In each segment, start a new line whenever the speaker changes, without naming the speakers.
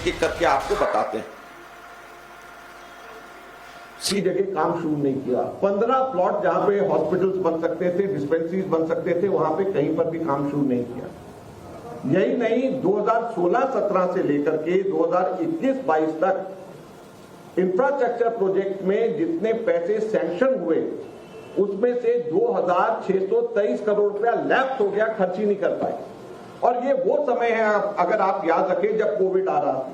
एक करके आपको बताते हैं। सी जगह काम शुरू नहीं किया। 15 प्लॉट जहां पे हॉस्पिटल्स बन सकते थे, डिस्पेंसरीज बन सकते थे, वहां पे कहीं पर भी काम शुरू नहीं किया। यही नहीं, 2016-17 से लेकर के 2021-22 तक इंफ्रास्ट्रक्चर प्रोजेक्ट में जितने पैसे सैंक्शन हुए उसमें से 2623 करोड़ रुपया लैप्स हो गया, खर्च ही नहीं कर पाए। और ये वो समय है, अगर आप याद रखें, जब कोविड आ रहा था।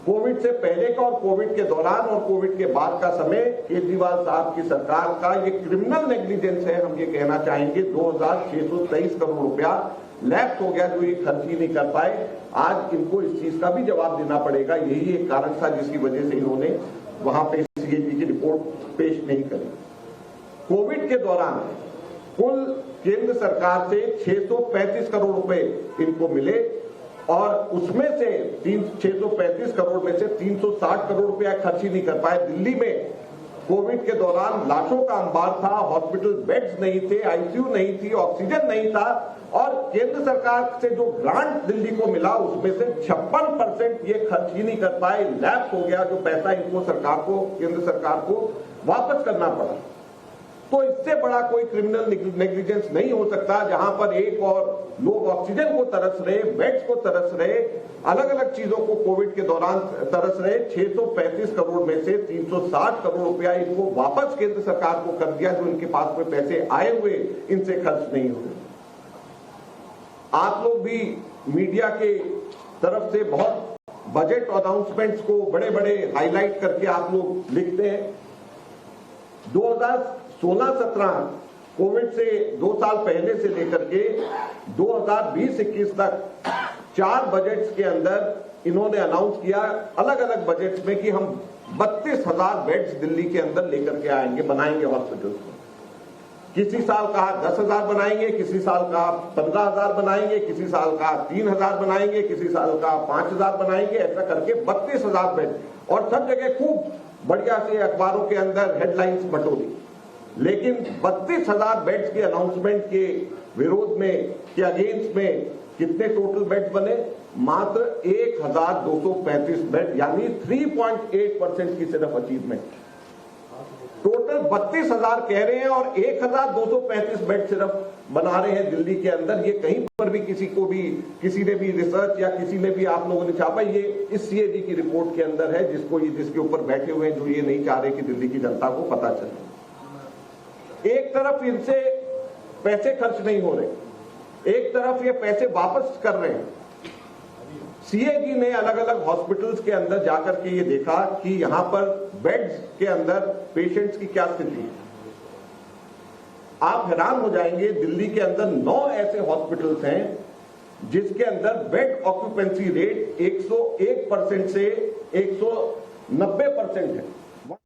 कोविड से पहले का और कोविड के दौरान और कोविड के बाद का समय केजरीवाल साहब की सरकार का ये क्रिमिनल नेग्लिजेंस है। हम ये कहना चाहेंगे 2623 करोड़ रुपया लैप्स हो गया, जो ये खर्च ही नहीं कर पाए। आज इनको इस चीज का भी जवाब देना पड़ेगा। यही एक कारण था जिसकी वजह से इन्होंने वहां पे सीएजी की रिपोर्ट पेश नहीं करी। कोविड के दौरान कुल केंद्र सरकार से 635 करोड़ रुपए इनको मिले और उसमें से 635 करोड़ में से 360 करोड़ रुपया खर्च ही नहीं कर पाए। दिल्ली में कोविड के दौरान लाशों का अंबार था, हॉस्पिटल बेड्स नहीं थे, आईसीयू नहीं थी, ऑक्सीजन नहीं था और केंद्र सरकार से जो ग्रांट दिल्ली को मिला उसमें से 56% ये खर्च ही नहीं कर पाए। लैप्स हो गया, जो पैसा इनको सरकार को, केंद्र सरकार को वापस करना पड़ा। तो इससे बड़ा कोई क्रिमिनल नेग्लिजेंस नहीं हो सकता, जहां पर एक और लोग ऑक्सीजन को तरस रहे, बेड्स को तरस रहे, अलग अलग चीजों को कोविड के दौरान तरस रहे। 635 करोड़ में से 360 करोड़ रुपया इनको वापस केंद्र सरकार को कर दिया, जो इनके पास में पैसे आए हुए इनसे खर्च नहीं हुए। आप लोग भी मीडिया के तरफ से बहुत बजट अनाउंसमेंट्स को बड़े बड़े हाईलाइट करके आप लोग लिखते हैं। 2016-17 कोविड से 2 साल पहले से लेकर के 2020-21 तक 4 बजट्स के अंदर इन्होंने अनाउंस किया, अलग अलग बजट्स में, कि हम 32,000 बेड्स दिल्ली के अंदर लेकर के आएंगे, बनाएंगे हॉस्पिटल्स में। किसी साल कहा 10,000 बनाएंगे, किसी साल कहा 15,000 बनाएंगे, किसी साल कहा 3,000 बनाएंगे, किसी साल कहा 5,000 बनाएंगे, ऐसा करके 32,000 बेड। और सब जगह खूब बढ़िया से अखबारों के अंदर हेडलाइंस बटोरी। लेकिन 32,000 बेड्स के अनाउंसमेंट के विरोध में, के अगेंस्ट में कितने टोटल बेड्स बने? मात्र 1,235 बेड, यानी 3.8% की सिर्फ अचीवमेंट। टोटल 32,000 कह रहे हैं और 1,235 बेड सिर्फ बना रहे हैं दिल्ली के अंदर। ये कहीं पर भी किसी ने भी रिसर्च या किसी ने भी आप लोगों ने छापा, ये इस सीएजी की रिपोर्ट के अंदर है, जिसके ऊपर बैठे हुए हैं, जो ये नहीं चाह रहे कि दिल्ली की जनता को पता चले। एक तरफ इनसे पैसे खर्च नहीं हो रहे, एक तरफ ये पैसे वापस कर रहे हैं। सीएजी ने अलग अलग हॉस्पिटल्स के अंदर जाकर के ये देखा कि यहां पर बेड्स के अंदर पेशेंट्स की क्या स्थिति है। आप हैरान हो जाएंगे, दिल्ली के अंदर 9 ऐसे हॉस्पिटल्स हैं जिसके अंदर बेड ऑक्यूपेंसी रेट 101% से 190% है।